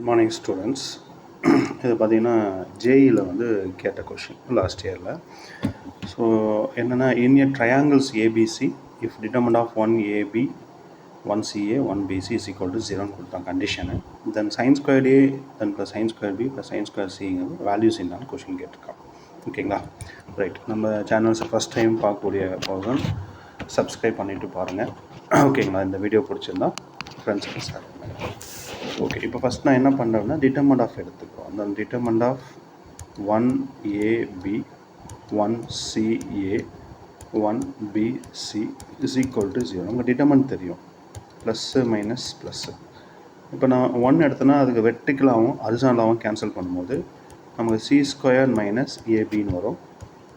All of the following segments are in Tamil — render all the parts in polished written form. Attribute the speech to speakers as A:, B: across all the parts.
A: Morning students. இது பார்த்திங்கன்னா ஜேஇயில் வந்து கேட்ட கொஷின் லாஸ்ட் இயரில். ஸோ என்னென்னா, in a triangles ABC if determinant of 1AB 1CA 1BC is equal to 0ன்னு கொடுத்தாங்க கண்டிஷனு. Then sine square A then plus sine square B plus sine square சிங்கிறது வேல்யூஸ் என்னன்னு கொஷின் கேட்டிருக்கான். ஓகேங்களா? ரைட். நம்ம சேனல்ஸை ஃபஸ்ட் டைம் பார்க்கக்கூடிய பர்சன் சப்ஸ்கிரைப் பண்ணிவிட்டு பாருங்கள். ஓகேங்களா? இந்த வீடியோ பிடிச்சிருந்தா ஃப்ரெண்ட்ஸுக்கு ஷேர் பண்ணுங்கள். ஓகே, இப்போ ஃபஸ்ட் நான் என்ன பண்ணுறேன்னா டிட்டர்மெண்ட் ஆஃப் எடுத்துக்கிறோம். அந்த determinant of 1AB 1CA 1BC is equal to 0. உங்கள் டிட்டர்மெண்ட் தெரியும், ப்ளஸ்ஸு மைனஸ் ப்ளஸ்ஸு. இப்போ நான் 1 எடுத்தேன்னா அதுக்கு வெர்டிக்கலாகவும் ஹரிசாண்டலாகவும் கேன்சல் பண்ணும்போது நமக்கு C² மைனஸ் ஏபின்னு வரும்.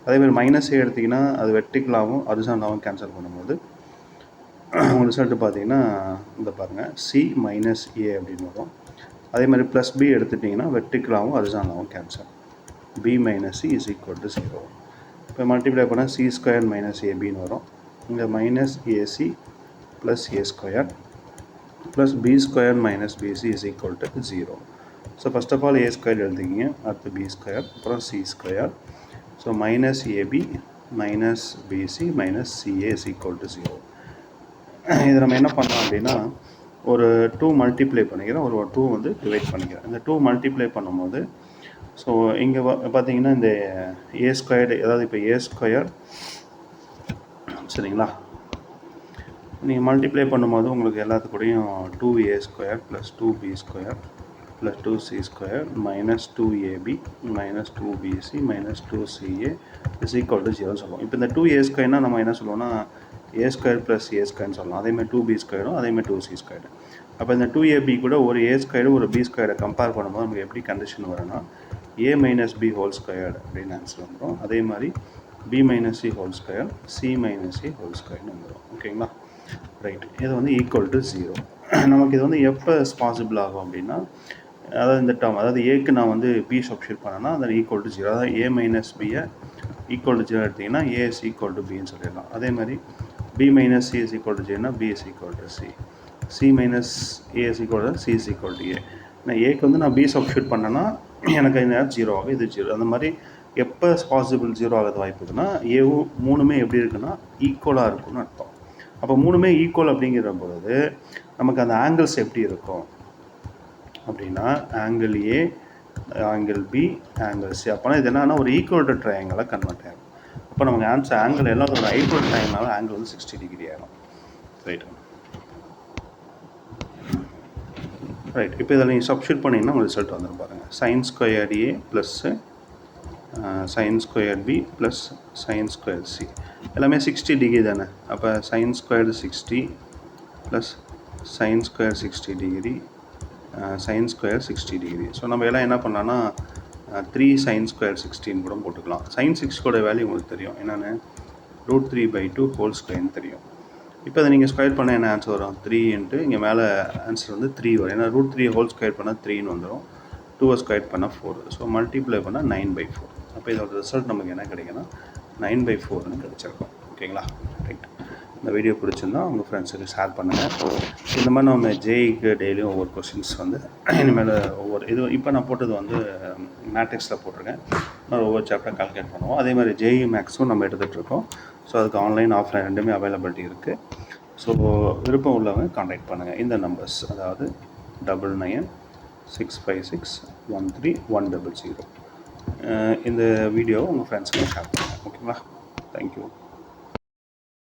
A: அதேமாதிரி மைனஸ் ஏ எடுத்திங்கன்னா அது வெர்டிக்கலாகவும் ஹரிசாண்டலாகவும் கேன்சல் பண்ணும்போது உங்கள் ரிசல்ட்டு பார்த்தீங்கன்னா இந்த பாருங்கள் சி மைனஸ் ஏ அப்படின்னு வரும். அதே மாதிரி ப்ளஸ் பி எடுத்துட்டிங்கன்னா வெர்டிக்கலாகவும் ஹரிசாண்டலாகவும் cancel, B minus C is equal to 0. இப்போ மல்டிப்ளை பண்ணால் C² மைனஸ் ஏபின்னு வரும். இங்கே minus AC plus A² plus B² minus BC is equal to 0. So first of all A² எழுதிக்கிங்க, அடுத்து B², அப்புறம் C². So minus AB minus BC minus CA is equal to 0. இதை நம்ம என்ன பண்ணோம் அப்படின்னா ஒரு 2 மல்டிப்ளை பண்ணிக்கிறோம், ஒரு 2 வந்து டிவைட் பண்ணிக்கிறோம். இந்த 2 மல்டிப்ளை பண்ணும்போது ஸோ இங்கே பார்த்தீங்கன்னா இந்த A², அதாவது இப்போ A² சரிங்களா, நீங்கள் மல்டிப்ளை பண்ணும்போது உங்களுக்கு எல்லாத்துக்கூடையும் 2A² plus 2B² plus 2C² minus 2AB minus 2BC minus 2CA is equal to 0 சொல்லுவோம். இப்போ இந்த 2A² நம்ம என்ன சொல்லுவோம்னா A² ப்ளஸ் A²ன்னு சொல்லலாம். அதேமாதிரி 2B², அதேமாதிரி 2C². அப்போ இந்த 2AB கூட ஒரு A² ஒரு B² கம்பேர் பண்ணும்போது நமக்கு எப்படி கண்டிஷன் வரும்னா A minus B whole squared அப்படின்னு ஆன்சர் வந்துடும். அதே மாதிரி B minus C whole square, C minus C whole ஸ்கொயர்னு வந்துடும். ஓகேங்களா? ரைட். இது வந்து ஈக்குவல் டு 0. நமக்கு இது வந்து எப்போ பாசிபிள் ஆகும் அப்படின்னா, அதாவது இந்த டேர்ம், அதாவது ஏக்கு நான் வந்து பி சப்ஸ்டியூட் பண்ணேன்னா அது ஈக்குவல் டு 0. அதாவது A மைனஸ் பியை ஈக்குவல் டு 0 எடுத்திங்கன்னா A இஸ் ஈக்குவல் டு பின்னு சொல்லிடலாம். அதே மாதிரி B minus C is equal to J னா B is equal to C. C minus A is equal to C is equal to A. நான் ஏக்கு வந்து நான் B சப்ஸ்டியூட் பண்ணேன்னா எனக்கு இந்த 0 ஆகும், இது 0. அந்த மாதிரி எப்போ பாசிபிள் 0 ஆகிறது வாய்ப்பு இருக்குன்னா ஏவும் 3மே எப்படி இருக்குன்னா ஈக்குவலாக இருக்குன்னு அர்த்தம். அப்போ 3மே ஈக்குவல் அப்படிங்கிற பொழுது நமக்கு அந்த ஆங்கிள்ஸ் எப்படி இருக்கும் அப்படின்னா angle A, angle B, angle C. அப்போனா இது என்னன்னா ஒரு ஈக்குவல் ட்ரையாங்கிளாக கன்வெர்ட் ஆகும். இப்போ நமக்கு ஆன்சர் ஆங்கிள் எல்லாத்தோட ஈக்குவல் டைம்னால ஆங்கிள் வந்து 60 டிகிரி ஆகும். ரைட். இப்போ இதில் நீங்கள் சப்ஸ்டியூட் பண்ணிங்கன்னா உங்களுக்கு ரிசல்ட் வந்துடும் பாருங்கள். sin² A plus sin² B plus sin² C எல்லாமே 60 டிகிரி தானே. அப்போ sin² 60 plus sin² 60 degree sin² 60 degree. So நம்ம எல்லாம் என்ன பண்ணலான்னா 3 sin² 16 கூட போட்டுக்கலாம். sin 6 கூட வேல்யூ உங்களுக்கு தெரியும், என்னென்னு √3/2 ஹோல் ஸ்கொயர்னு தெரியும். இப்போ அதை நீங்கள் ஸ்கொயர் பண்ணால் என்ன ஆன்சர் வரும்? 3 இன்ட்டு இங்கே மேலே ஆன்சர் வந்து 3 வரும். ஏன்னா √3 ஹோல் ஸ்கொயர் பண்ணால் 3ன்னு வந்துடும், 2 ஸ்கொயர் பண்ணால் 4. ஸோ மல்டிப்ளை பண்ணால் 9/4. அப்போ இதோட ரிசல்ட் நமக்கு என்ன கிடைக்குன்னா 9/4ன்னு கிடச்சிருக்கும். ஓகேங்களா? ரைட். இந்த வீடியோ பிடிச்சிருந்தா உங்கள் ஃப்ரெண்ட்ஸுக்கு ஷேர் பண்ணுங்கள். இந்த மாதிரி நம்ம ஜேஇக்கு டெய்லியும் ஒவ்வொரு கொஸ்டின்ஸ் வந்து இனிமேல் ஒவ்வொரு இது இப்போ நான் போட்டது வந்து மேட்ரிக்ஸில் போட்டிருக்கேன். நான் ஒவ்வொரு சாப்டர் கால்குலேட் பண்ணுவோம். அதே மாதிரி ஜேஇ மேக்ஸும் நம்ம எடுத்துகிட்ருக்கோம். ஸோ அதுக்கு ஆன்லைன் ஆஃப்லைன் ரெண்டுமே அவைலபிலிட்டி இருக்குது. ஸோ விருப்பம் உள்ளவங்க கான்டாக்ட் பண்ணுங்கள். இந்த நம்பர்ஸ், அதாவது 99965613 100. இந்த வீடியோவை உங்கள் ஃப்ரெண்ட்ஸுக்கு ஷேர் பண்ணுங்கள். ஓகேங்களா? தேங்க்யூ.